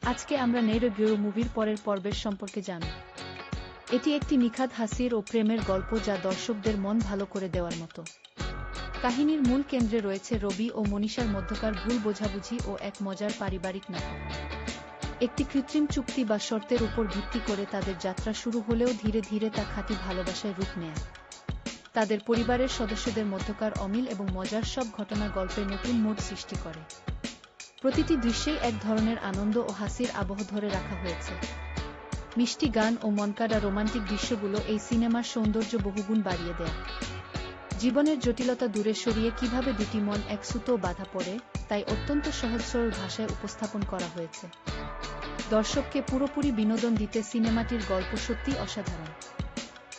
আজকে আমরা নেইরো গিরো মুভির পরের পর্বের সম্পর্কে জানব। এটি একটি নিখাদ হাসির ও প্রেমের গল্প যা দর্শকদের মন ভালো করে দেওয়ার মতো। কাহিনীর মূল কেন্দ্রে রয়েছে রবি ও মনীষার মধ্যকার ভুল বোঝাবুঝি ও এক মজার পারিবারিক নাটক। একটি কৃত্রিম চুক্তি বা শর্তের উপর ভিত্তি করে তাদের যাত্রা শুরু হলেও ধীরে ধীরে তা খাঁটি ভালোবাসায় রূপ নেয়। তাদের পরিবারের সদস্যদের মধ্যকার অমিল এবং মজার সব ঘটনা গল্পে নতুন মোড় সৃষ্টি করে। প্রতিটি দৃশ্যেই এক ধরনের আনন্দ ও হাসির আবহ ধরে রাখা হয়েছে। মিষ্টি গান ও মনকাড়া রোমান্টিক দৃশ্যগুলো এই সিনেমার সৌন্দর্য বহুগুণ বাড়িয়ে দেয়। জীবনের জটিলতা দূরে সরিয়ে কিভাবে দুটি মন এক সুতো বাঁধা পড়ে, তাই অত্যন্ত সহজ সরল ভাষায় উপস্থাপন করা হয়েছে। দর্শককে পুরোপুরি বিনোদন দিতে সিনেমাটির গল্প সত্যিই অসাধারণ।